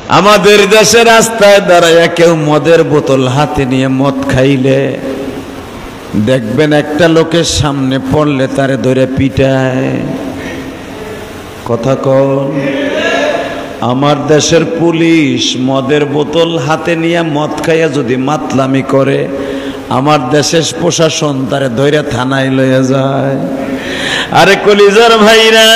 আমাদের দেশে রাস্তায় দাঁড়াইয়া কেউ মদের বোতল হাতে নিয়ে মদ খাইলে দেখবেন একটা লোকের সামনে পড়লে তারে ধরে পিটায়। কথা কন। আমার দেশের পুলিশ মদের বোতল হাতে নিয়ে মদ খাইয়া যদি মাতলামি করে, আমার দেশের প্রশাসন তারে ধরে থানায় লইয়া যায়। আরে কলিজার ভাইরা,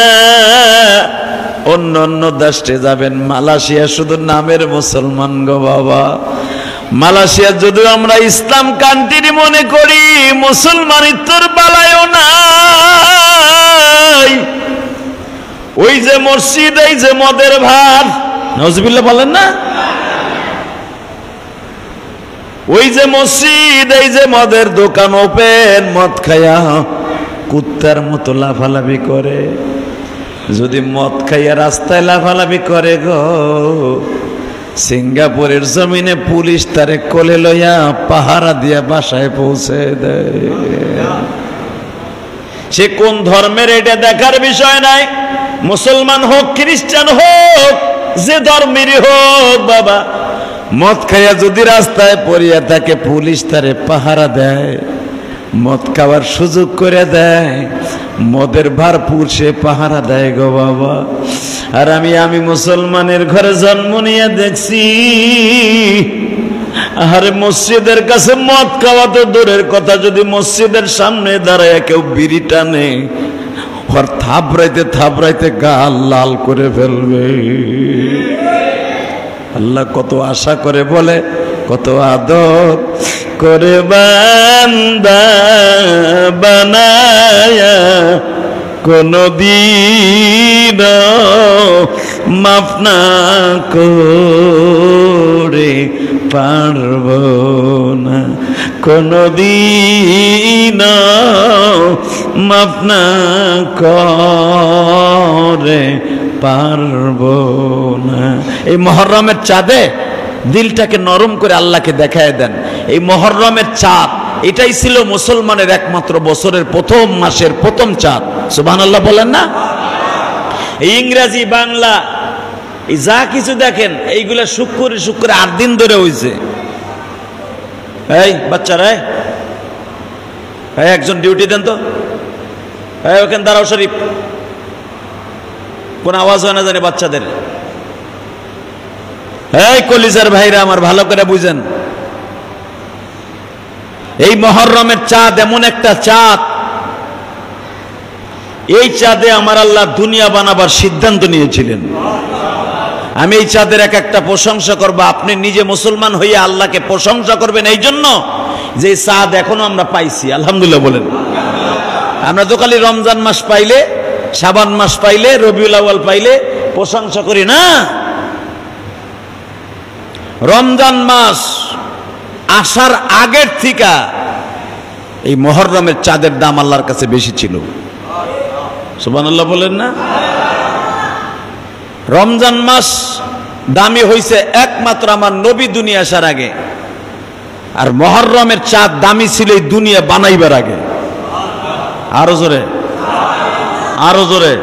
অন্য অন্য দেশে যাবেন, মালয়েশিয়া শুধু নামের মুসলমান গো বাবা। মালয়েশিয়া যদিও আমরা ইসলাম কান্ট্রি মনে করি, মুসলমানিত্বর বালায়ও নাই। ওই যে মসজিদ, এই যে মদের ভার, নাউজুবিল্লাহ বলেন না, ওই যে মসজিদ, এই যে মদের দোকান ওপেন, মদ খাইয়া কুত্তার মতো লাফালাফি করে। যদি মদ খাইয়া রাস্তায় লাফালাফি করে গো, সিঙ্গাপুরের জমিনে পুলিশ তারে কোলে লইয়া পাহারা দিয়া বাসায় পৌঁছে দেয়। সে কোন ধর্মের এটা দেখার বিষয় নাই, মুসলমান হোক খ্রিস্টান হোক, যে ধর্মেরই হোক বাবা, মদ খাইয়া যদি রাস্তায় পড়িয়া থাকে পুলিশ তারে পাহারা দেয়, মদ খাওয়ার সুযোগ করে দেয়, মদের ভারপুর সে পাহারা দেয় গো বাবা। আর আমি মুসলমানের ঘরে জন্ম নিয়ে দেখছি, আরে মসজিদের কাছে মদ খাওয়া তো দূরের কথা, যদি মসজিদের সামনে দাঁড়ায় কেউ বিড়ি টানে, ওর থাপড়াইতে থাপড়াইতে গাল লাল করে ফেলবে। আল্লাহ কত আশা করে বলে, কত আদর করে বান্দা বানায়া, কোনদিন মাফ না করে পারব না, কোনদিন মাফ না করে পারব না। এই মুহররমের চাঁদে দিলটাকে নরম করে আল্লাহকে দেখায় দেন। এই মুহররমের চাঁদ, এটাই ছিল মুসলমানের একমাত্র বছরের প্রথম মাসের প্রথম চাঁদ। সুবহানাল্লাহ বলেন না? এই ইংরেজি বাংলা এই যা কিছু দেখেন, এইগুলা শুক্র 8 দিন ধরে হয়েছে। এই বাচ্চারা, একজন ডিউটি দেন তো, ওখানে দাঁড়াও শরীফ, কোন আওয়াজ হয় না জানে বাচ্চাদের। এই কলিজার ভাইরা আমার, ভালো করে বুঝেন, এই মুহররমের চাঁদ এমন একটা চাঁদ, এই চাঁদে আমার আল্লাহ দুনিয়া বানাবার সিদ্ধান্ত নিয়েছিলেন। আমি এই চাঁদের এক একটা প্রশংসা করব, আপনি নিজে মুসলমান হয়ে আল্লাহকে প্রশংসা করবেন এই জন্য যে চাঁদ এখনো আমরা পাইছি। আলহামদুলিল্লাহ বলেন। আমরা তো খালি রমজান মাস পাইলে, শাবান মাস পাইলে, রবিউল আউয়াল পাইলে প্রশংসা করি না। রমজান মাস আসার আগের থেকে এই মুহররমের চাঁদের দাম আল্লাহর কাছে বেশি ছিল। সুবহানাল্লাহ বলেন না? রমজান মাস দামি হইছে একমাত্র আমার নবী দুনিয়া আসার আগে, আর মুহররমের চাঁদ দামি ছিল এই দুনিয়া বানাইবার আগে। আরো জোরে, আরো জোরে।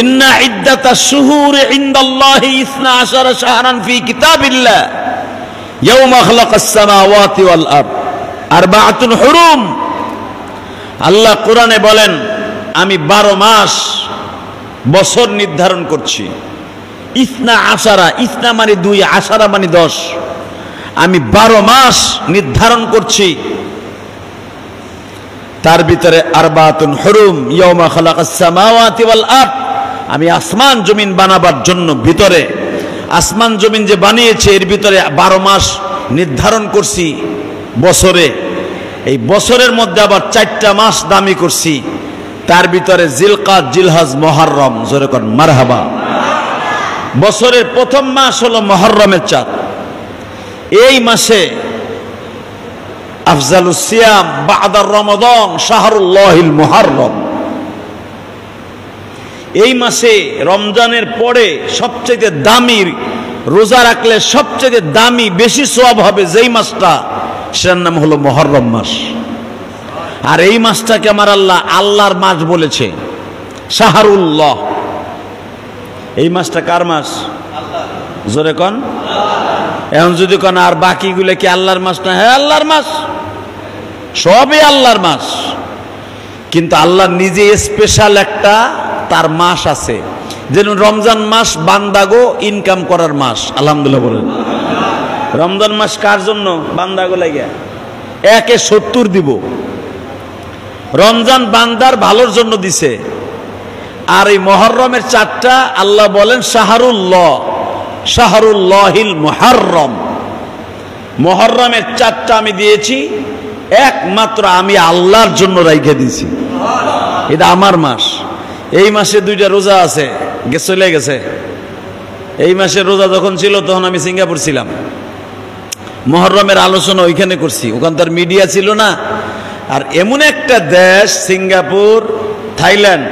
ইন্না ইদ্দাতাশ শুহুরি ইনদাল্লাহি 12 শাহরান ফি কিতাবিল্লাহ ইয়াওমা খালাকাস সামাওয়াতি ওয়াল আরদ আরবাআতুন হুরুম। আল্লাহ কোরআনে বলেন, আমি 12 মাস বছর নির্ধারণ করছি। 12 মানে 2, 10 মানে 10। আমি 12 মাস নির্ধারণ করছি, তার ভিতরে আরবাআতুন হুরুম ইয়াওমা খালাকাস সামাওয়াতি ওয়াল আরদ। আমি আসমান জমিন বানাবার জন্য ভিতরে, আসমান জমিন যে বানিয়েছে এর ভিতরে 12 মাস নির্ধারণ করছি বছরে। এই বছরের মধ্যে আবার 4টা মাস দামি করছি, তার ভিতরে জিলকাদ, জিলহজ, মুহররম। জোরে কর মারহাবা। বছরের প্রথম মাস হলো মুহররমের চাঁদ। এই মাসে আফজালুস সিয়াম বা'দা রমাদান শাহরুল্লাহিল মুহররম। এই মাসে রমজানের পরে সবচেয়ে দামি, রোজা রাখলে সবচেয়ে দামি বেশি সওয়াব হবে যেই মাসটা, সেটার নাম হলো মুহররম মাস। আর এই মাসটাকে আমার আল্লাহ আল্লাহর মাস বলেছে, শাহরুল্লাহ। এই মাসটা কার মাস? জোরে কন। এখন যদি কন আর বাকিগুলো কি আল্লাহর মাস না? হ্যাঁ আল্লাহর মাস, সবই আল্লাহর মাস, কিন্তু আল্লাহ নিজে স্পেশাল একটা তার মাস আছে। যেমন রমজান মাস বান্দাগো ইনকাম করার মাস। আলহামদুলিল্লাহ বলেন। রমজান মাস কার জন্য? বান্দাগো লাগে 1/70 দিব। রমজান বান্দার ভালোর জন্য দিছে। আর এই মুহররমের 4টা আল্লাহ বলেন শাহরুল্লাহ, শাহরুল্লাহিল মুহররম। মুহররমের 4টা আমি দিয়েছি, একমাত্র আমি আল্লাহর জন্য রাইখে দিয়েছি। এটা আমার মাস। এই মাসে 2টা রোজা আছে, চলে গেছে। এই মাসে রোজা যখন ছিল তখন আমি সিঙ্গাপুর ছিলাম। মুহররমের আলোচনা ওইখানে করছি, ওখান তার মিডিয়া ছিল না। আর এমন একটা দেশ সিঙ্গাপুর, থাইল্যান্ড,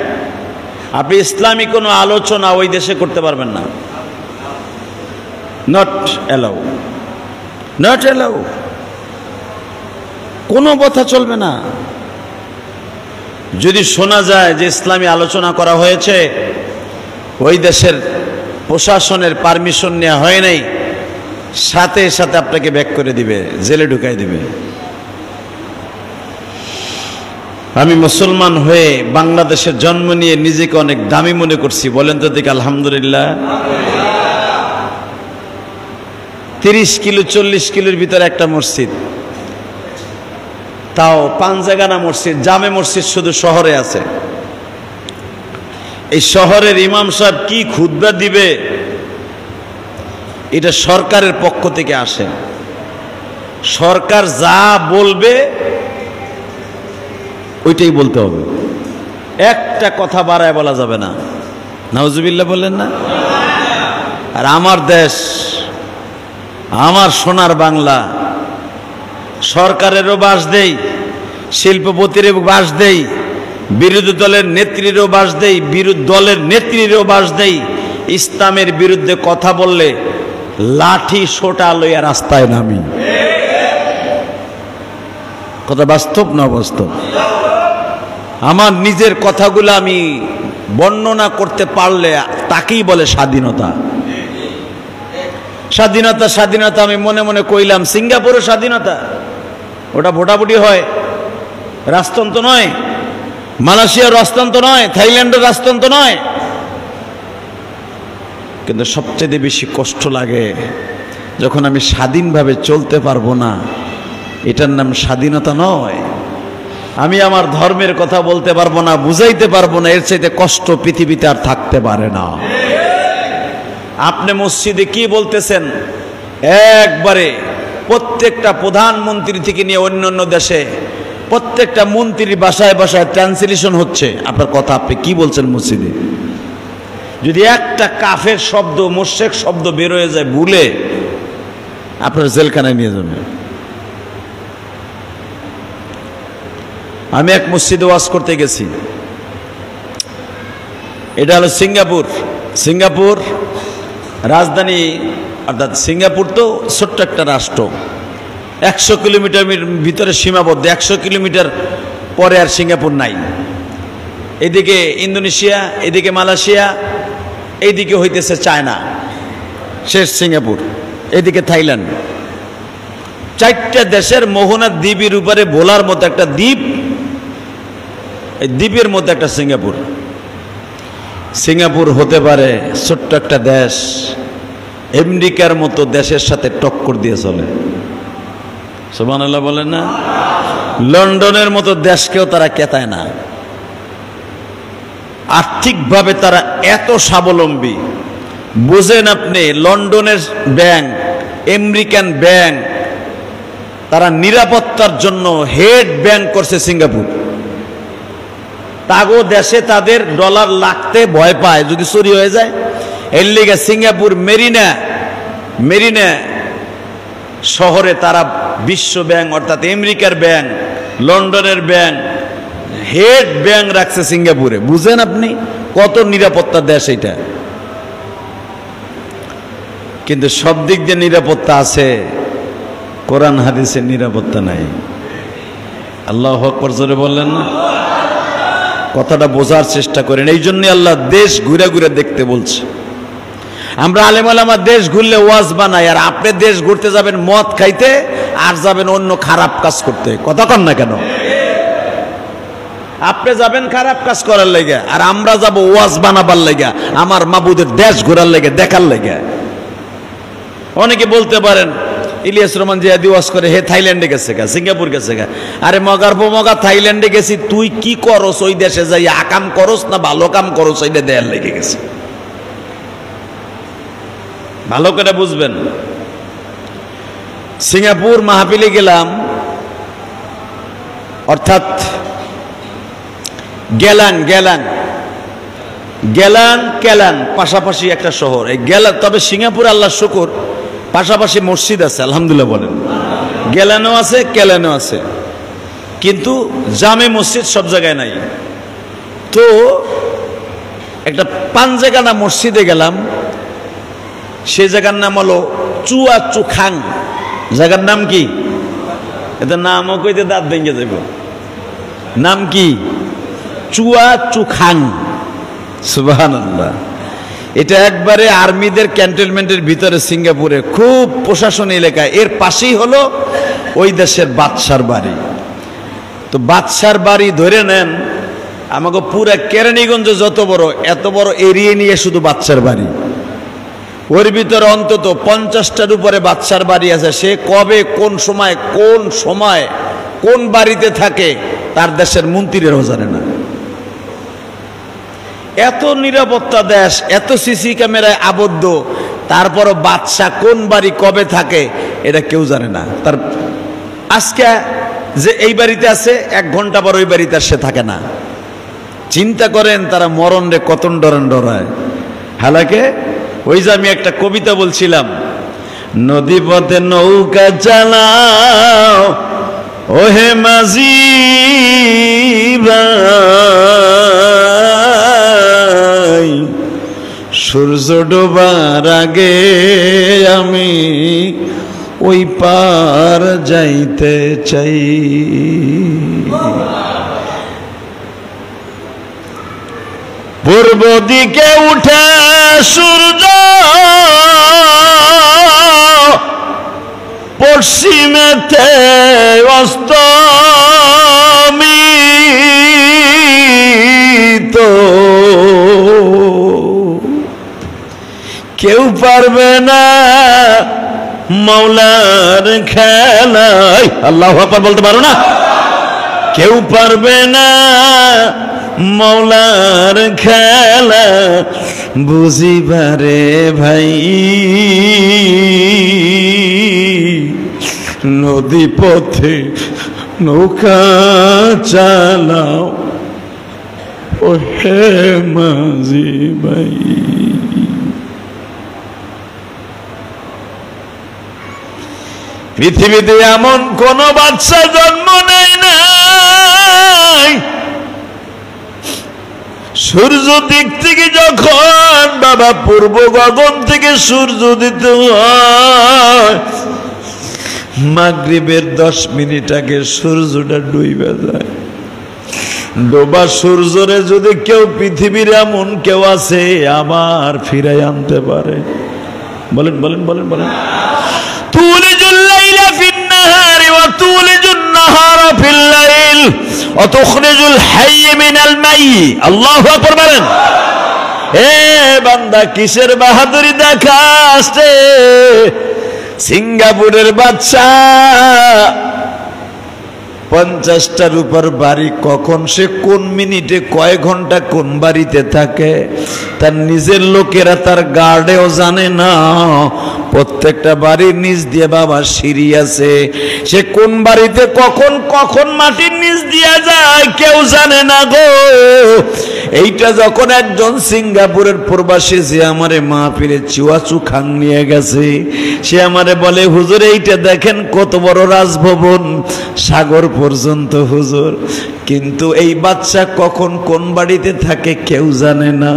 আপনি ইসলামী কোনো আলোচনা ওই দেশে করতে পারবেন না। নট অ্যালাউ, নট অ্যালাউ, কোনো কথা চলবে না। যদি শোনা যায় যে ইসলামী আলোচনা করা হয়েছে, ওই দেশের প্রশাসনের পারমিশন নেওয়া হয় নাই, সাথে সাথে আপনাকে ব্যাক করে দিবে, জেলে ঢুকাই দিবে। আমি মুসলমান হয়ে বাংলাদেশের জন্ম নিয়ে নিজেকে অনেক দামি মনে করছি। বলেন তো দেখি আলহামদুলিল্লাহ। 30 কিলো 40 কিলোর ভিতরে একটা মসজিদ, তাও পাঞ্জাগানা মসজিদ, জামে মসজিদ শুধু শহরে আছে। এই শহরের ইমাম সাহেব কি খুতবা দিবে, এটা সরকারের পক্ষ থেকে আসে। সরকার যা বলবে ওইটাই বলতে হবে, একটা কথা বাড়ায় বলা যাবে না। নাউজুবিল্লাহ বললেন না? আর আমার দেশ, আমার সোনার বাংলা, সরকারেরও বাস দেই, শিল্পপতিরও বাস দেই, বিরোধী দলের নেত্রীরও বাস দেই, বিরোধী দলের নেত্রীরও বাস দেই। ইসলামের বিরুদ্ধে কথা বললে লাঠি সোটা লইয়া রাস্তায় নামি। কথা বাস্তব না বাস্তব? আমার নিজের কথাগুলো আমি বর্ণনা করতে পারলে তাকেই বলে স্বাধীনতা। স্বাধীনতা স্বাধীনতা আমি মনে মনে কইলাম। সিঙ্গাপুরের স্বাধীনতা, ওটা ভোটাভুটি হয়, রাজতন্ত্র নয়। মালয়েশিয়ার রাজতন্ত্র নয়, থাইল্যান্ডের রাজতন্ত্র নয়। কিন্তু সবচেয়ে বেশি কষ্ট লাগে যখন আমি স্বাধীনভাবে চলতে পারবো না। এটার নাম স্বাধীনতা নয়। আমি আমার ধর্মের কথা বলতে পারবো না, বুঝাইতে পারবো না, এর চাইতে কষ্ট পৃথিবীতে আর থাকতে পারে না। আপনি মসজিদে কি বলতেছেন, একবারে প্রত্যেকটা প্রধানমন্ত্রী থেকে নিয়ে অন্যান্য দেশে প্রত্যেকটা মন্ত্রীর বাসায় বাসায় ট্রান্সলেশন হচ্ছে আপনার কথা। আপনি কি বলছেন মসজিদে? যদি একটা কাফের শব্দ, মুশরিক শব্দ বের হয়ে যায় ভুলে, আপনার জেলখানায় নিয়ে যাবেন। আমি এক মসজিদে ওয়াজ করতে গেছি, এটা হলো সিঙ্গাপুর। সিঙ্গাপুর রাজধানী, অর্থাৎ সিঙ্গাপুর তো ছোট্ট একটা রাষ্ট্র, 100 কিলোমিটার ভিতরে সীমাবদ্ধ। 100 কিলোমিটার পরে আর সিঙ্গাপুর নাই। এদিকে ইন্দোনেশিয়া, এদিকে মালয়েশিয়া, এইদিকে হইতেছে চায়না, শেষ সিঙ্গাপুর, এদিকে থাইল্যান্ড। 4টা দেশের মোহনা দ্বীপের উপরে ভোলার মতো একটা দ্বীপ, এই দ্বীপের মধ্যে একটা সিঙ্গাপুর। সিঙ্গাপুর হতে পারে ছোট্ট একটা দেশ, আমেরিকার মতো দেশের সাথে টক্কর দিয়ে চলে। সুবহানাল্লাহ বলেন না? লন্ডনের মতো দেশকেও তারা কেতায় না। আর্থিকভাবে তারা এত স্বাবলম্বী, বুঝেন আপনি? লন্ডনের ব্যাংক, আমেরিকান ব্যাংক, তারা নিরাপত্তার জন্য হেড ব্যাংক করছে সিঙ্গাপুর। তাগো দেশে তাদের ডলার লাগতে ভয় পায় যদি চুরি হয়ে যায়। এর লিগে সিঙ্গাপুর মেরিনা শহরে তারা বিশ্ব ব্যাংক, অর্থাৎ আমেরিকার ব্যাংক, লন্ডনের ব্যাংক, হেড ব্যাংক রাখছে সিঙ্গাপুরে। বুঝেন আপনি কত নিরাপত্তা দেশ এটা? কিন্তু সব দিক দিয়ে নিরাপত্তা আছে, কোরআন হাদিসের নিরাপত্তা নাই। আল্লাহু আকবার জোরে বললেন না? কথাটা বোঝার চেষ্টা করেন। এই জন্য আল্লাহ দেশ ঘুরে ঘুরে দেখতে বলছে। আমরা আলেম ওলামা দেশ ঘুরলে ওয়াজ বানাই, আর আপনি দেশ ঘুরতে যাবেন মদ খাইতে আর যাবেন অন্য খারাপ কাজ করতে। কথা কন না কেন? আপনি যাবেন খারাপ কাজ করার লেগে, আর আমরা যাব ওয়াজ বানাবার লেগে, আমার মাবুদের দেশ ঘোরার লেগে, দেখার লেগে। অনেকে বলতে পারেন ইলিয়াস রহমান জিহাদি ওয়াজ করে হে থাইল্যান্ডে গেছে গা, সিঙ্গাপুর গেছে গা। আরে মগার মগা থাইল্যান্ডে গেছি, তুই কি করস ওই দেশে যাই? আকাম করস না ভালো কাম করস? ওইটা দেয়ার লেগে গেছে। ভালো করে বুঝবেন। সিঙ্গাপুর মাহফিলে গেলাম, অর্থাৎ গেলান পাশাপাশি একটা শহর। এই গেলান, তবে সিঙ্গাপুর আল্লাহ শুকর পাশাপাশি মসজিদ আছে, আলহামদুলিল্লাহ বলেন। গেলানও আছে, কেলানও আছে, কিন্তু জামে মসজিদ সব জায়গায় নাই। তো একটা পাঞ্জেগানা মসজিদে গেলাম, সে জায়গার নাম হলো চুয়া চুখাং। জায়গার নাম কি? এটা নামও কইতে দাঁত ভেঙে যাব। নাম কি? চুয়া চুখাং। সুবহানাল্লাহ। এটা একবারে আর্মিদের ক্যান্টনমেন্টের ভিতরে, সিঙ্গাপুরে খুব প্রশাসন এলাকায়। এর পাশেই হলো ওই দেশের বাদশার বাড়ি। তো বাদশার বাড়ি ধরে নেন, আমাকে পুরা কেরানীগঞ্জ যত বড়, এত বড় এরিয়া নিয়ে শুধু বাদশার বাড়ি। ওর ভিতরে অন্তত 50টার উপরে বাদশার বাড়ি আছে। সে কবে কোন সময় কোন বাড়িতে থাকে তার দেশের মন্ত্রীরাও জানে না। এত নিরাপত্তা দেশ, এত সিসি ক্যামেরায় আবদ্ধ, তারপরও বাদশাহ কোন বাড়ি কবে থাকে এটা কেউ জানে না। তার আজকে যে এই বাড়িতে আছে, 1 ঘন্টা পর ওই বাড়িতে সে থাকে না। চিন্তা করেন তারা মরণ রে কতন ডরায়। হালাকে ওই যে আমি একটা কবিতা বলছিলাম, নদী পথে নৌকা চালাও ওহে মাঝি ভাই, সূর্য ডোবার আগে আমি ওই পার যাইতে চাই। পূর্ব দিকে উঠে সূর্য, পশ্চিমেতে অস্তমিত, কেউ পারবে না মাওলার খেলায়। আল্লাহু আকবার বলতে পারো না? কেউ পারবে না মাওলার খেলা বুঝিবারে ভাই, নদী পথে নৌকা চালাও ও হে মাঝি ভাই। পৃথিবীতে এমন কোন বাচ্চা জন্ম নেয় নাই, সূর্য দিক থেকে যখন বাবা পূর্ব গগন থেকে সূর্য উদিত হয়, মাগরিবের 10 মিনিট আগে সূর্যটা ডুইবা যায়। ডোবা সূর্যরে যদি কেউ পৃথিবীর এমন কেউ আছে আবার ফিরাই আনতে পারে, বলেন বলেন বলেন বলেন। তুলিজুল লাইলা ফিন নাহারি ওয়া তুলিজুন নাহারা ফিল লাইল ওয়া তুখরিজুল হাইয়্য মিনাল মাইয়্যিত। আল্লাহু আকবার বলেন। এ বান্দা কিসের বাহাদুরি দেখাস রে? সিঙ্গাপুরের বাচ্চা 50টার উপর বাড়ি, কখন সে কোন মিনিটে কয় ঘন্টা কোন বাড়িতে থাকে তার নিজের লোকেরা তার গার্ডেও জানে না। প্রত্যেকটা বাড়ির নিচ দিয়ে বাবা সিঁড়ি আছে, সে কোন বাড়িতে কখন কখন মাটির নিচ দিয়ে যায় কেউ জানে না গো। এইটা যখন একজন সিঙ্গাপুরের প্রবাসী যে আমারে মাহফিলে চুয়াচু খান নিয়ে গেছে, সে আমারে বলে হুজুর এইটা দেখেন কত বড় রাজভবন, সাগর পর্যন্ত হুজুর, কিন্তু এই বাচ্চা কখন কোন বাড়িতে থাকে কেউ জানে না।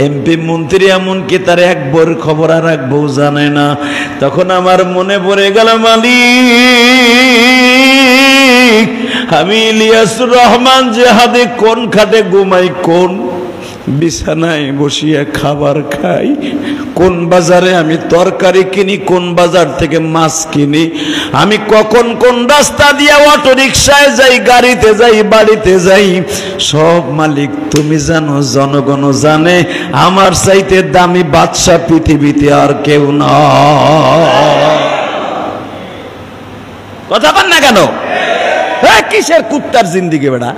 এমপি মন্ত্রী এমনকি তার এক বউর খবর আর এক বউ জানে না। তখন আমার মনে পড়ে গেল, মালিক আমি ইলিয়াসুর রহমান জেহাদে কোন খাটে ঘুমাই, কোন বিছানায় বসিয়া খাবার খাই, কোন বাজারে আমি তরকারি কিনি, কোন বাজার থেকে মাছ কিনি, আমি কখন কোন রাস্তা দিয়ে অটো রিক্সায় যাই, গাড়িতে যাই, বাড়িতে যাই, সব মালিক তুমি জানো, জনগণ জানে। আমার চাইতে দামি বাদশা পৃথিবীতে আর কেউ না। কথা পান না কেন? কিসের কুত্তার জিন্দিগি বেড়া?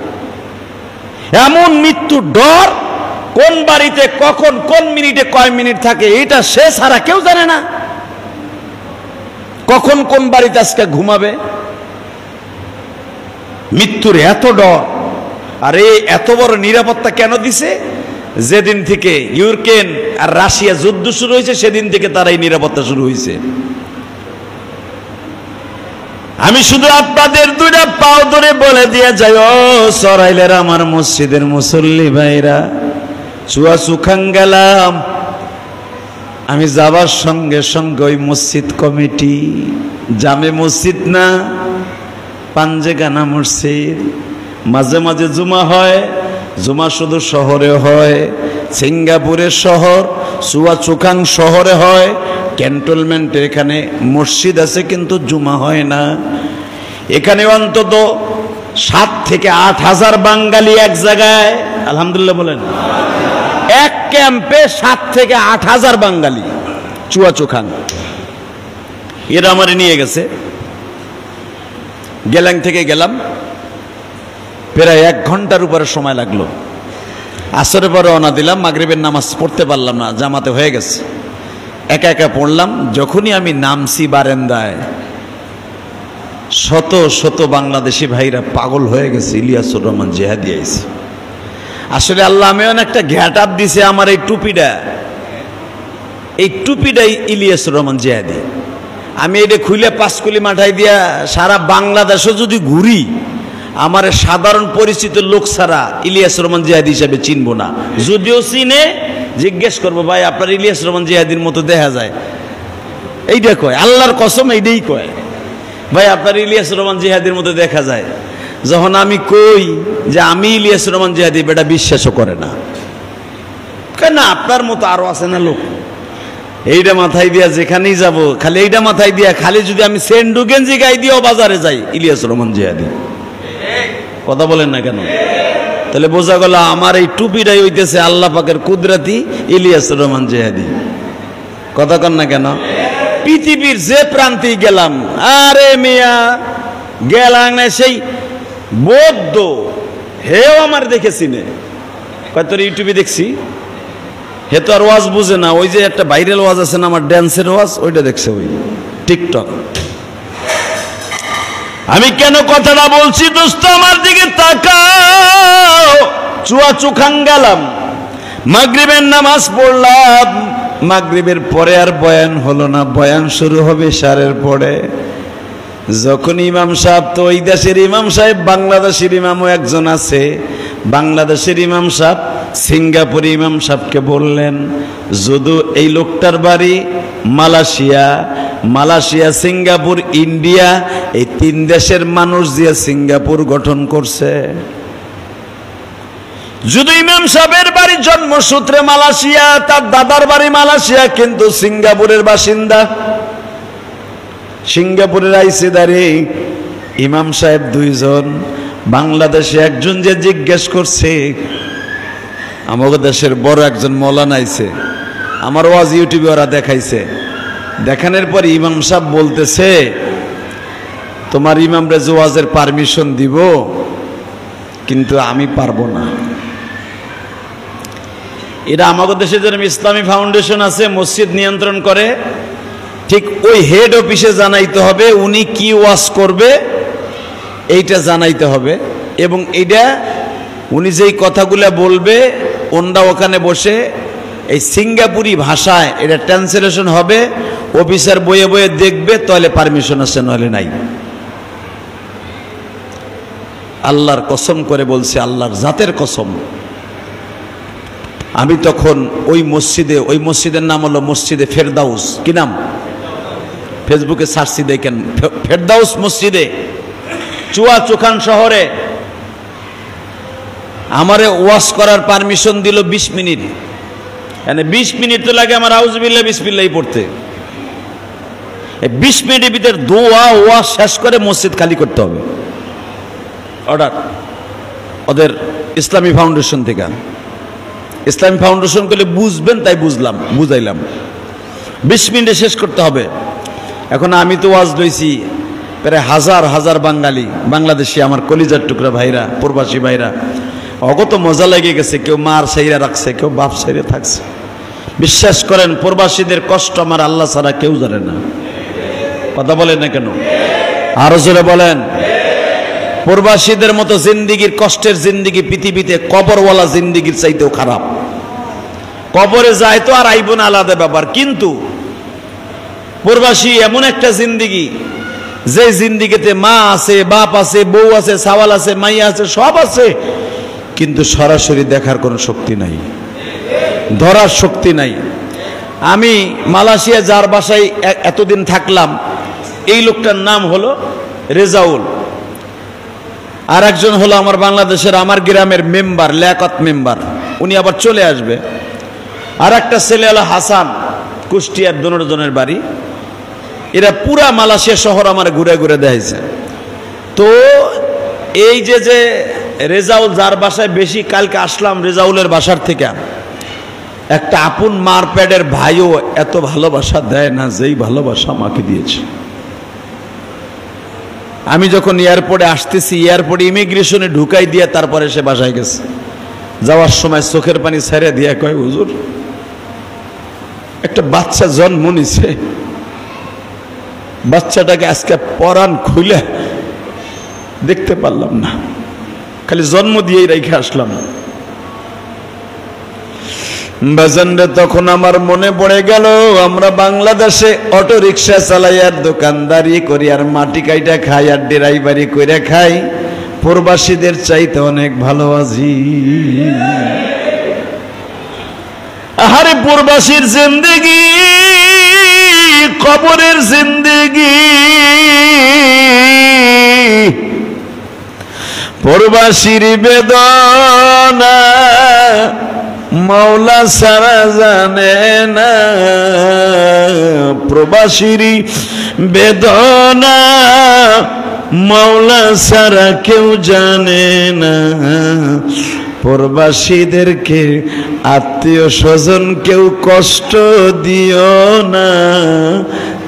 এমন মৃত্যুর ডর, কোন বাড়িতে কখন কোন মিনিটে কয় মিনিট থাকে এটা সে ছাড়া কেউ জানে না। কখন কোন বাড়িতে আজকে ঘুমাবে, মৃত্যুর এত ডর। আর এই এত বড় নিরাপত্তা কেন দিছে? যেদিন থেকে ইউক্রেন আর রাশিয়া যুদ্ধ শুরু হয়েছে সেদিন থেকে তার এই নিরাপত্তা শুরু হয়েছে। আমি শুধু আপনাদের দুইটা পাও ধরে বলে দিয়ে যাই, ও সরাইলের আমার মসজিদের মুসল্লি ভাইরা, চুয়াচুখাং গেলাম, আমি যাবার সঙ্গে সঙ্গে ওই মসজিদ কমিটি, জামে মসজিদ না, পাঞ্জেগানা মসজিদ, মাঝে মাঝে জুমা হয়, জুমা শুধু শহরে হয়, সিঙ্গাপুরের শহর চুয়াচুখাং শহরে হয়, ক্যান্টনমেন্টে এখানে মসজিদ আছে কিন্তু জুমা হয় না। এখানে অন্তত 7 থেকে 8 হাজার বাঙালি এক জায়গায়, আলহামদুলিল্লাহ বলেন, এক ক্যাম্পে 7 থেকে 8 হাজার বাঙালি, চুয়াচুখাং। এরা আমারে নিয়ে গেছে, গেলাং থেকে গেলাম, প্রায় 1 ঘন্টার উপরে সময় লাগলো। আসরের পরে রওনা দিলাম, মাগরিবের নামাজ পড়তে পারলাম না, জামাতে হয়ে গেছে, একা একা পড়লাম। যখনই আমি নামছি বারান্দায়, শত শত বাংলাদেশি ভাইরা পাগল হয়ে গেছে, ইলিয়াসুর রহমান জিহাদি আইছে। আসলে আল্লাহ আমি একটা ঘ্যাট আপ দিছে আমার এই টুপিটাই ইলিয়াসুর রহমান জিহাদি। আমি এটা খুলে 5 কুলি মাঠাই দিয়া সারা বাংলাদেশও যদি ঘুরি, আমার সাধারণ পরিচিত লোক ছাড়া ইলিয়াসুর রহমান জিহাদি হিসাবে চিনবো না। যদিও চিনে, জিজ্ঞেস করবো, ভাই আপনার ইলিয়াসুর রহমান জিহাদির মতো দেখা যায়, এইটা কয়, আল্লাহর কসম এইটাই কয়, ভাই আপনার ইলিয়াসুর রহমান জিহাদির মতো দেখা যায়। যখন আমি কই যে আমি ইলিয়াসুর রহমান জিহাদি, বেটা বিশ্বাসও করে না, কেন আপনার মতো আরো আছে না লোক। এইটা মাথায় দিয়া যেখানেই যাব, খালি এইটা মাথায় দিয়া, খালি যদি আমি সেন্ডু গেঞ্জি গাই দিয়েও বাজারে যাই, ইলিয়াসুর রহমান জিহাদি। কথা বলেন না কেন? তাহলে বোঝা গেল আমার এই টুপিটাই হইতেছে আল্লাহ পাকের কুদরতি ইলিয়াসুর রহমান জিহাদি। কথা কন না কেন? পৃথিবীর যে প্রান্তে গেলাম, আরে মিয়া গেলাম না, সেই বৌদ্ধ হেও আমার দেখেছি নে, তোর ইউটিউবে দেখছি, হে তো আর ওয়াজ বুঝে না, ওই যে একটা ভাইরাল ওয়াজ আছে না আমার ড্যান্সের ওয়াজ, ওইটা দেখছে ওই টিকটক। আমি কেন কথাটা বলছি দোস্ত, আমার দিকে তাকাও। চুয়াচুখাং গেলাম, মাগরিবের নামাজ পড়লাম, মাগরিবের পরে আর বয়ান হলো না, বয়ান শুরু হবে ইশারের পরে। যখন ইমাম সাহেব, তো ওই দেশের ইমাম সাহেব বাংলাদেশের ইমামও একজন আছে, বাংলাদেশের ইমাম সাহেব সিঙ্গাপুরি ইমাম সাহেবকে বললেন, যদু এই লোকটার বাড়ি মালয়েশিয়া, সিঙ্গাপুর, ইন্ডিয়া, এই 3 দেশের মানুষ দিয়ে সিঙ্গাপুর গঠন করছে। যদি ইমাম সাহেবের বাড়ি জন্মসূত্রে মালয়েশিয়া, তার দাদার বাড়ি মালয়েশিয়া, কিন্তু সিঙ্গাপুরের বাসিন্দা, সিঙ্গাপুরের আইসিদারে ইমাম সাহেব 2 জন, বাংলাদেশে একজন যে জিজ্ঞেস করছে, আমাদের দেশের বড় একজন মৌলানা আইছে, আমার ওয়াজ ইউটিউবে ওরা দেখাইছে, দেখানোর পর ইমাম সাহেব বলতেছে, তোমার ইমামরা যে ওয়াজের পারমিশন দিব, কিন্তু আমি পারবো না। এরা আমাদের দেশে যেরকম ইসলামী ফাউন্ডেশন আছে, মসজিদ নিয়ন্ত্রণ করে, ঠিক ওই হেড অফিসে জানাইতে হবে উনি কি ওয়াজ করবে, এইটা জানাইতে হবে, এবং এইটা উনি যেই কথাগুলো বলবে ওনরা ওখানে বসে এই সিঙ্গাপুরি ভাষায় এটা ট্রান্সলেশন হবে, অফিসার বইয়ে বইয়ে দেখবে, তাহলে পারমিশন আছে, নাহলে নাই। আল্লাহর কসম করে বলছে, আল্লাহর জাতের কসম, আমি তখন ওই মসজিদের নাম হলো মসজিদে ফেরদাউস। কি নাম? ফেসবুকে সার্চি দেখেন, ফেরদাউস মসজিদে, চুয়াচুখাং শহরে। আমারে ওয়াশ করার পারমিশন দিল 20 মিনিট, মানে 20 মিনিট তো লাগে আমার আউযুবিল্লাহ বিসমিল্লাহ পড়তে। এই 20 মিনিটের ভিতরে দোয়া ওয়াশ শেষ করে মসজিদ খালি করতে হবে, অর্ডার ওদের ইসলামী ফাউন্ডেশন থেকে। ইসলামী ফাউন্ডেশন করলে বুঝবেন তাই বুঝাইলাম 20 মিনিটে শেষ করতে হবে। এখন আমি তো ওয়াজ লইছি প্রায় হাজার হাজার বাংলাদেশি, আমার কলিজার টুকরা ভাইরা, প্রবাসী ভাইরা, অগত মজা লেগে গেছে। কেউ মার সাইরা রাখছে, কেউ বাপ সাইরে থাকছে। বিশ্বাস করেন প্রবাসীদের কষ্ট আমার আল্লাহ ছাড়া কেউ জানে না। কথা বলেন না কেন? আরো জোরে বলেন। প্রবাসীদের মতো জিন্দিগির কষ্টের জিন্দিগি পৃথিবীতে কবরওয়ালা জিন্দিগির চাইতেও খারাপ। কবরে যায় তো আর আইব না, আলাদা ব্যাপার। কিন্তু প্রবাসী এমন একটা জিন্দিগি, যে জিন্দিগিতে মা আছে, বাপ আছে, বউ আছে, সাওয়াল আছে, মাইয়া আছে, সব আছে, কিন্তু সরাসরি দেখার কোনো শক্তি নাই, ধরার শক্তি নাই। আমি মালয়েশিয়া যার বাসায় এতদিন থাকলাম, এই লোকটার নাম হলো রেজাউল, আর একজন হলো আমার বাংলাদেশের আমার গ্রামের মেম্বার, লিয়াকত মেম্বার, উনি আবার চলে আসবে। আর একটা ছেলে হলো হাসান, কুষ্টিয়ার দনোজনের বাড়ি। এরা পুরা মালয়েশিয়া শহর আমার ঘুরে ঘুরে দেখাইছে। তো এই যে রেজাউল যার বাসায় বেশি, কালকে আসলাম রেজাউলের বাসার থেকে, একটা আপন মার প্যাডের ভাইও এত ভালোবাসা দেয় না যেই ভালোবাসা আমাকে দিয়েছে। আমি যখন এয়ারপোর্টে আসতেছি, এয়ারপোর্টে ইমিগ্রেশনে ঢুকাই দিয়ে তারপরে সে বাসায় গেছে। যাওয়ার সময় চোখের পানি ছেড়ে দিয়ে কয়, হুজুর একটা বাচ্চা জন্ম নিছে, বাচ্চাটাকে আজকে পরাণ খুলে দেখতে পারলাম না, খালি জন্ম দিয়েই রেখে আসলাম। বাজানরে তখন আমার মনে পড়ে গেল, আমরা বাংলাদেশে অটো রিক্সা চালাই আর দোকানদারি করি আর মাটি কাইটা খাই আর ড্রাইভারি কইরা খাই, প্রবাসীদের চাইতে অনেক ভালো আছি। আরে প্রবাসীর জিন্দেগি কবরের জিন্দেগি, প্রবাসীর বেদনা মাওলা সারা জানে না, প্রবাসীর বেদনা মাওলা সারা কেউ জানে না। প্রবাসীদেরকে আত্মীয় স্বজন কেউ কষ্ট দিও না,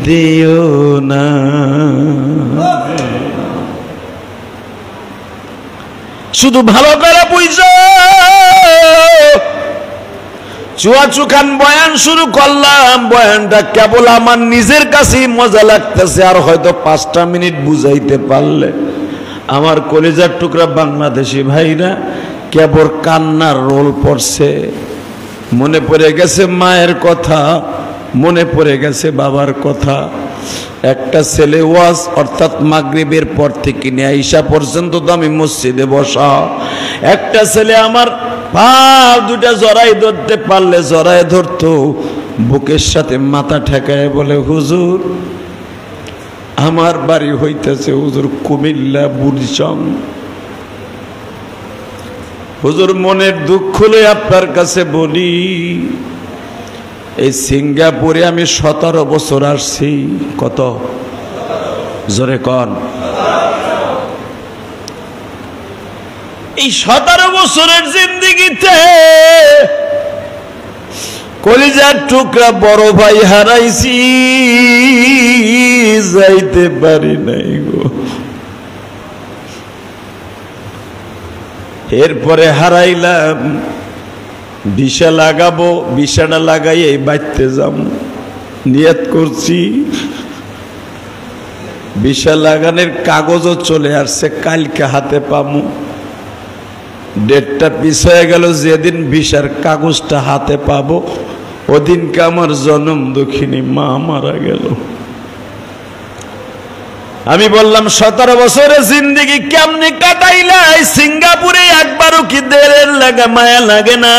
দিও না। শুধু ভালো করে বুঝো, চুয়াচুখান বয়ান শুরু করলাম, বয়ানটা কেবল আমার নিজের কাছেই মজা লাগতেছে, আর হয়তো 5টা মিনিট বুঝাইতে পারলে আমার কলিজার টুকরা বাংলাদেশি ভাইরা কেবল কান্নার রোল পড়ছে। মনে পড়ে গেছে মায়ের কথা, মনে পড়ে গেছে বাবার কথা। একটা ছেলে ওয়াজ অর্থাৎ মাগরিবের পর থেকে নিয়ে ঈশা পর্যন্ত তো আমি মসজিদে বসা। একটা ছেলে আমার পা দুটা জড়াই ধরতে পারলে জড়াই ধরতো, বুকের সাথে মাথা ঠেকায় বলে, হুজুর আমার বাড়ি হইতেছে হুজুর কুমিল্লা বুড়িচং, হুজুর মনের দুঃখ লই আপনার কাছে বলি, এই সিঙ্গাপুরে আমি 17 বছর আসছি। কত জোরে কন? এই 17 বছরের জিন্দেগিতে কলিজার টুকরা বড় ভাই হারাইছি, যাইতে পারি নাই গো। এরপরে হারাইলাম, ভিসা লাগাবো, ভিসাটা লাগাই এই বাইতে যাম নিয়ত করছি। ভিসা লাগানোর কাগজও চলে আসছে, কালকে হাতে পামু। ডেটটা পিছিয়ে গেল, যেদিন ভিসার কাগজটা হাতে পাবো ওদিনকে আমার জনম দুঃখিনী মা মারা গেল। আমি বললাম 17 বছরের জিন্দেগি কেমনে কাটাইলাই? সিঙ্গাপুরে একবারও কি দেরের লাগে মায়া লাগে না?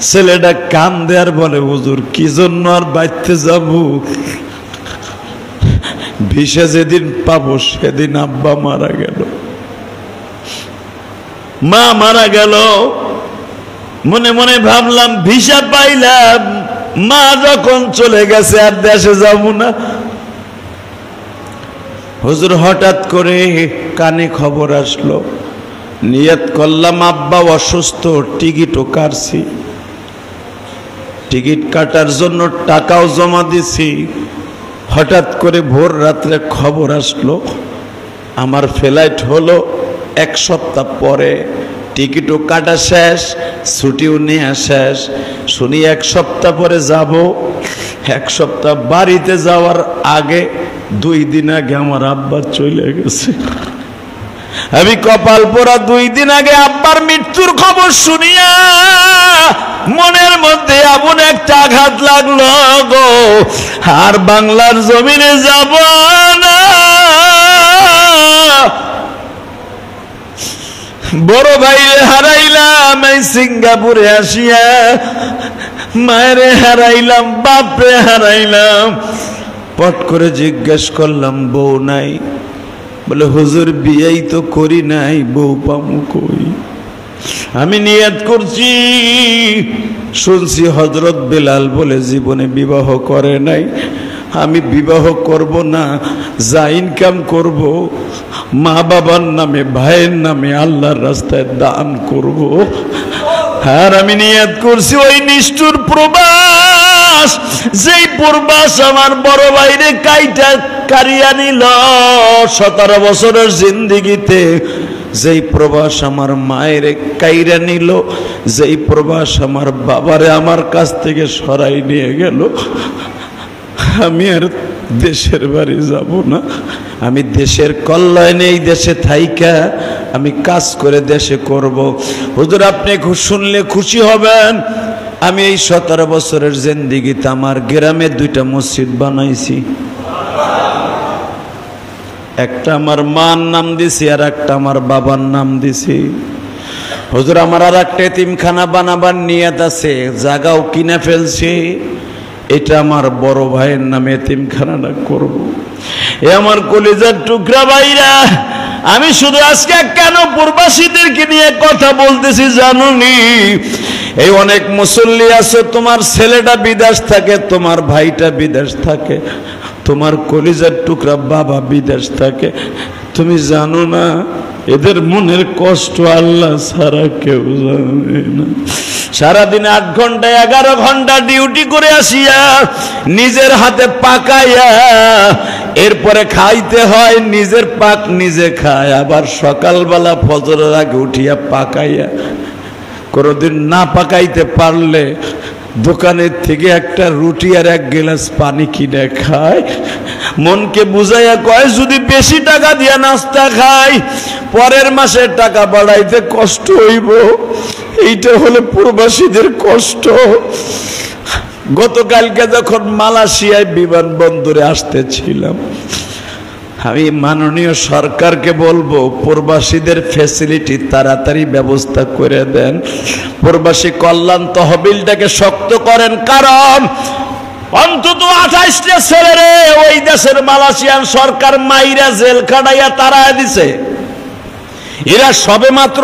ছেলেটা কান্দে আর বলে, হুজুর কি জন্য আর বাইতে যাব, ভিসা যেদিন পাবো সেদিন আব্বা মারা গেল। মা মারা গেল, মনে মনে ভাবলাম ভিসা পাইলাম, মা যখন চলে গেছে আর দেশে যাব না। হুজুর হঠাৎ করে কানে খবর আসলো, নিয়ত করলাম আব্বা অসুস্থ, টিকিটও কাটছি, টিকিট কাটার জন্য টাকাও জমা দিছি। হঠাৎ করে ভোর রাত্রে খবর আসলো আমার ফ্লাইট হলো 1 সপ্তাহ পরে, টিকিটও কাটা শেষ, ছুটিও নেওয়া শেষ। শুনি 1 সপ্তাহ পরে যাব। 1 সপ্তাহ বাড়িতে যাওয়ার আগে 2 দিন আগে আমার আব্বা চলে গেছে। আমি কপাল পোড়া 2 দিন আগে আব্বার মৃত্যুর খবর শুনিয়া মনের মধ্যে এমন একটা আঘাত লাগলো গো, আর বাংলার জমিনে যাব না। বড় ভাইরে হারাইলাম এই সিঙ্গাপুরে আসিয়া, মায়েরে হারাইলাম, বাপরে হারাইলাম। পট করে জিজ্ঞেস করলাম বউ নাই? বলে হুজুর বিয়েই তো করি নাই, বউ পামু কই? আমি নিয়ত করছি, শুনছি হযরত বেলাল বলে জীবনে বিবাহ করে নাই, আমি বিবাহ করব না, যা ইনকাম করব মা বাবার নামে, ভাইয়ের নামে আল্লাহর রাস্তায় দান করব। আর আমি নিয়ত করছি ওই নিষ্ঠুর প্রবাস, যেই প্রবাস আমার বড় ভাইরে কাইটা কারিয়া নিল 17 বছরের জিন্দেগিতে, যেই প্রবাস আমার মায়ের কাইরা নিল, যেই প্রবাস আমার বাবারে আমার কাছ থেকে সরাই নিয়ে গেল, আমি আর দেশের বাড়ি যাব না। আমি দেশের কল্যাণে এই দেশে থাইকা আমি কাজ করে দেশে করব। হুজুর আপনি শুনলে খুশি হবেন, আমি এই 17 বছরের জিন্দেগিতে আমার গ্রামে 2টা মসজিদ বানাইছি। একটা আমার মার নাম দিছি আর একটা আমার বাবার নাম দিছি। হুজুর আমার আর একটা এতিমখানা বানাবার নিয়ত আছে, জায়গাও কিনে ফেলছি। এটা আমার বড় ভাইয়ের নামে এতিমখানাটা করব। এ আমার কলিজার টুকরা ভাইরা, আমি শুধু আজকে কেন প্রবাসীদেরকে নিয়ে কথা বলতেছি জানুনি? এই অনেক মুসল্লি আছে, তোমার ছেলেটা বিদেশ থাকে, তোমার ভাইটা বিদেশ থাকে, তোমার কলিজার টুকরা বাবা বিদেশ থাকে, তুমি জানো না এদের মনের কষ্ট আল্লাহ ছাড়া কেউ জানে না। সারাদিন 8 ঘন্টা 11 ঘন্টা ডিউটি করে আসিয়া নিজের হাতে পাকাইয়া এরপরে খাইতে হয়, নিজের পাক নিজে খায়, আবার সকালবেলা ফজরের আগে উঠিয়া পাকাইয়া। কোনোদিন না পাকাইতে পারলে দোকানের থেকে একটা রুটি আর 1 গ্লাস পানি কিনে খায়। মনকে বুঝাইয়া কয় যদি বেশি টাকা দিয়া নাস্তা খাই পরের মাসে টাকা বাড়াইতে কষ্ট হইব। এইটা হলো প্রবাসীদের কষ্ট। গতকালকে যখন মালয়েশিয়ায় বিমানবন্দরে আসতেছিলাম, আমি মাননীয় সরকারকে বলবো প্রবাসীদের ফ্যাসিলিটি তাড়াতাড়ি ব্যবস্থা করে দেন, প্রবাসী কল্যাণ তহবিলটাকে শক্ত করেন। কারণ অন্তত 28টা ছেলেরে ওই দেশের মালয়েশিয়ান সরকার মাইরা জেল খাটাইয়া তাড়ায় দিছে। এরা সবে মাত্র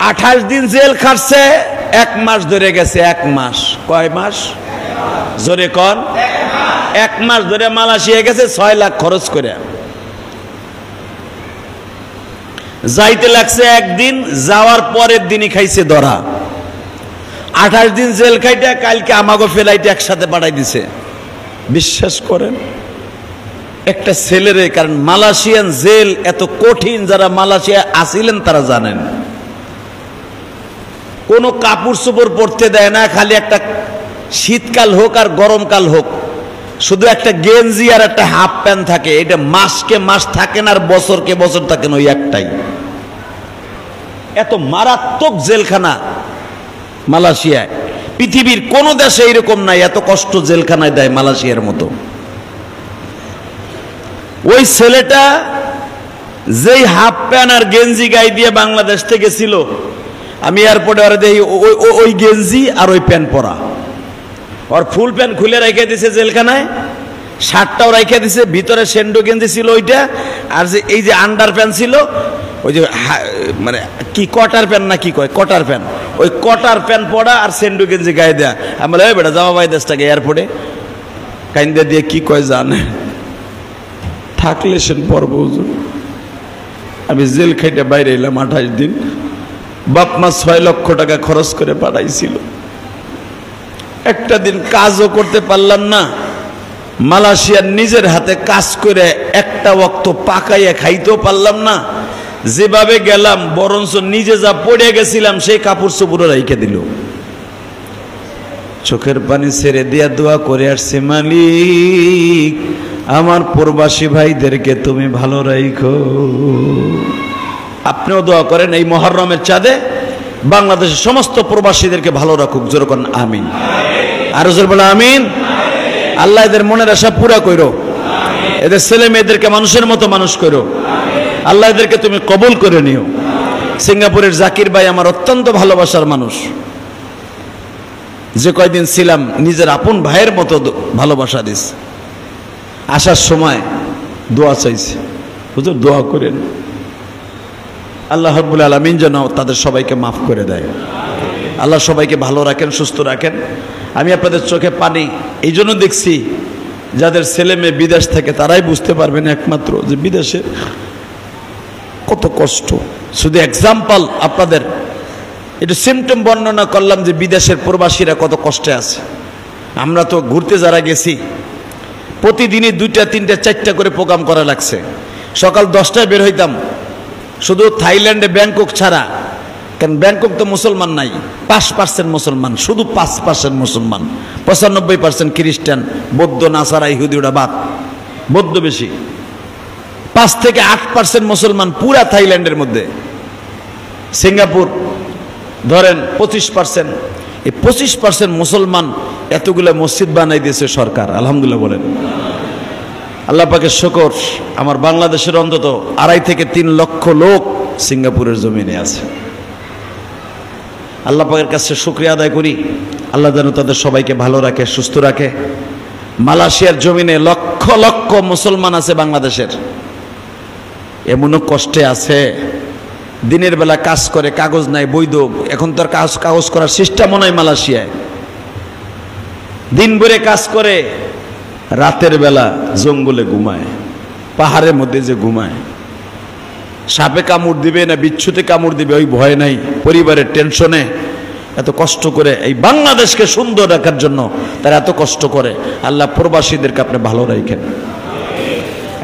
28 দিন জেল খাটছে, 1 মাস ধরে গেছে। 1 মাস, কয় মাস জোরে কন? 1 মাস ধরে মালয়েশিয়া গেছে 6 লাখ খরচ করে। যাইতে লাগছে 1 দিন, যাওয়ার পরের দিনই খাইছে ধরা। 28 দিন জেল খাইটা কালকে আমাগো ফ্লাইটে একসাথে পাঠাই দিছে। বিশ্বাস করেন একটা ছেলেরে, কারণ মালয়েশিয়ান জেল এত কঠিন, যারা মালয়েশিয়া আসিলেন তারা জানেন। কোনো কাপড় চোপড় পরতে দেয় না, খালি একটা শীতকাল হোক আর গরমকাল হোক শুধু একটা গেঞ্জি আর একটা হাফ প্যান্ট থাকে। এটা মাসকে মাস থাকে না আর বছরকে বছর থাকে না, ওই একটাই। এত মারাত্মক জেলখানা মালয়েশিয়ায়, পৃথিবীর কোন দেশে এরকম নাই, এত কষ্ট জেলখানায় দেয় মালয়েশিয়ার মতো। ওই ছেলেটা যেই হাফ প্যান্ট আর গেঞ্জি গায়ে দিয়ে বাংলাদেশ থেকে ছিল, আমি এয়ারপোর্টে ওরা দেখি ওই গেঞ্জি আর ওই প্যান্ট পরা। ওর ফুল প্যান্ট খুলে রেখে দিছে জেলখানায়, শার্টটাও রেখে দিছে, ভিতরে সেন্ডো গেঞ্জি ছিল ওইটা, আর যে এই যে আন্ডার প্যান্ট ছিল ওই যে মানে কি কটার প্যান্ট না কি কয় কটার প্যান্ট, ওই কটার প্যান্ট পরা আর সেন্ডু গেঞ্জি গায়ে দেয়া। আমি বলে বেটা যাওয়া ভাই দেশটাকে এয়ারপোর্টে কাইন্দা দিয়ে কি কয় জানে থাকলে সেন পর্ব হুজুর। আমি জেল খাইতে বাইরে এলাম 28 দিন, বাপ মা 6 লক্ষ টাকা খরচ করে পাঠাইছিল, একটা দিন কাজও করতে পারলাম না। মালয়েশিয়ার নিজের হাতে কাজ করে একটা ওয়াক্ত পাকাইয়া খাইতেও পারলাম না। যেভাবে গেলাম বরঞ্চ নিজে যা পড়ে গেছিলাম সেই কাপড় চোপড় রাইখে দিল। চোখের পানি ছেড়ে দিয়া দোয়া করে আসছে, মালিক আমার প্রবাসী ভাইদেরকে তুমি ভালো রাখো। আপনিও দোয়া করেন এই মুহররমের চাঁদে বাংলাদেশের সমস্ত প্রবাসীদেরকে ভালো রাখুক। জোরে করেন আমিন, আরো জোরে বলে আমিন। আল্লাহ এদের মনের আশা পুরা করো, এদের ছেলে মেয়েদেরকে মানুষের মতো মানুষ করো। আল্লাহ এদেরকে তুমি কবুল করে নিও। সিঙ্গাপুরের জাকির ভাই আমার অত্যন্ত ভালোবাসার মানুষ, যে কয়দিন ছিলাম নিজের আপন ভাইয়ের মতো ভালোবাসা দিস। আসার সময় দোয়া চাইছে, হুজুর দোয়া করেন আল্লাহ রাব্বুল আলামিন যেন তাদের সবাইকে মাফ করে দেয়। আল্লাহ সবাইকে ভালো রাখেন, সুস্থ রাখেন। আমি আপনাদের চোখে পানি এই জন্য দেখছি, যাদের ছেলে মেয়ে বিদেশ থেকে তারাই বুঝতে পারবেন একমাত্র যে বিদেশে কত কষ্ট। শুধু এক্সাম্পল আপনাদের একটু সিমটম বর্ণনা করলাম যে বিদেশের প্রবাসীরা কত কষ্টে আছে। আমরা তো ঘুরতে যারা গেছি প্রতিদিনই 2টা 3টা 4টা করে প্রোগ্রাম করা লাগছে। সকাল 10টায় বের হইতাম, শুধু থাইল্যান্ডে ব্যাংকক ছাড়া, কারণ ব্যাংকক তো মুসলমান নাই, 5% মুসলমান, শুধু 5% মুসলমান, 95% খ্রিস্টান, বৌদ্ধ, নাসারা, ইহুদি ওরা বাদ, বৌদ্ধ বেশি। 5 থেকে 8% মুসলমান পুরা থাইল্যান্ডের মধ্যে। সিঙ্গাপুর ধরেন 25%। এই 25% মুসলমান, এতগুলো মসজিদ বানাই দিয়েছে সরকার, আলহামদুলিল্লাহ বলেন। আল্লাহ পাকের শুকর, আমার বাংলাদেশের অন্তত 2.5 থেকে 3 লক্ষ লোক সিঙ্গাপুরের জমিনে আছে। আল্লাহ পাকের কাছে শুকরিয়া আদায় করি, আল্লাহ যেন তাদের সবাইকে ভালো রাখে, সুস্থ রাখে। মালয়েশিয়ার জমিনে লক্ষ লক্ষ মুসলমান আছে বাংলাদেশের, এমনও কষ্টে আছে, দিনের বেলা কাজ করে, কাগজ নাই, বৈধ। এখন তো আর কাগজ করার সিস্টেমও নাই মালয়েশিয়ায়। দিন ভরে কাজ করে, রাতের বেলা জঙ্গলে ঘুমায়, পাহাড়ের মধ্যে যে ঘুমায়। সাপে কামড় দিবে না বিচ্ছুতে কামড় দিবে ওই ভয় নাই, পরিবারের টেনশনে এত কষ্ট করে এই বাংলাদেশকে সুন্দর রাখার জন্য তারা এত কষ্ট করে। আল্লাহ প্রবাসীদেরকে আপনি ভালো রাখেন।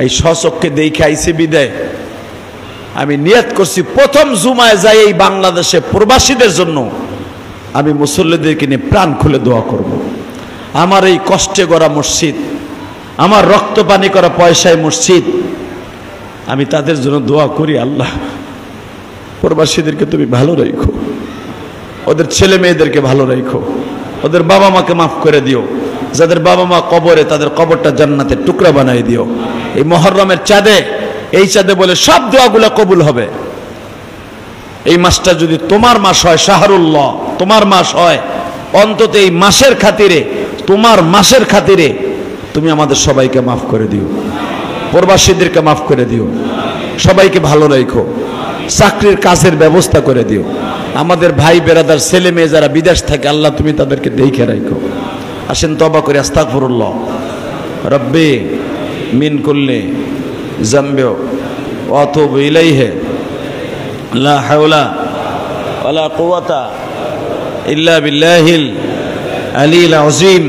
এই স্বচক্ষে দেখে আইসি বিদায় আমি নিয়ত করছি, প্রথম জুমায় যাই এই বাংলাদেশে প্রবাসীদের জন্য আমি মুসল্লিদেরকে নিয়ে প্রাণ খুলে দোয়া করব। আমার এই কষ্টে গড়া মসজিদ, আমার রক্ত পানি করা পয়সায় মসজিদ, আমি তাদের জন্য দোয়া করি, আল্লাহ প্রবাসীদেরকে তুমি ভালো রাখো, ওদের ছেলে মেয়েদেরকে ভালো রাখো, ওদের বাবা মাকে মাফ করে দিও, যাদের বাবা মা কবরে তাদের কবরটা জান্নাতের টুকরা বানাই দিও। এই মুহররমের চাঁদে, এই চাঁদে বলে সব দোয়াগুলো কবুল হবে। এই মাসটা যদি তোমার মাস হয়, শাহরুল্লাহ তোমার মাস হয়, অন্তত এই মাসের খাতিরে, তোমার মাসের খাতিরে তুমি আমাদের সবাইকে মাফ করে দিও, প্রবাসীদেরকে মাফ করে দিও, সবাইকে ভালো রাখো, চাকরির কাজের ব্যবস্থা করে দিও। আমাদের ভাই বেরাদার ছেলে মেয়ে যারা বিদেশ থাকে, আল্লাহ তুমি তাদেরকে দেখে রাখো। আসেন তওবা করি, আস্তাগফিরুল্লাহ রব্বি মিন কুল্লি যামবি ওয়া আতুবু ইলাইহি লা হাওলা ওয়ালা কুওয়াতা ইল্লা বিল্লাহিল আলিয়্যিল আযীম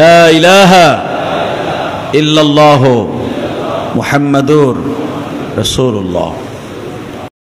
লা ইলাহা ইল্লাল্লাহু মুহাম্মাদুর রাসূলুল্লাহ।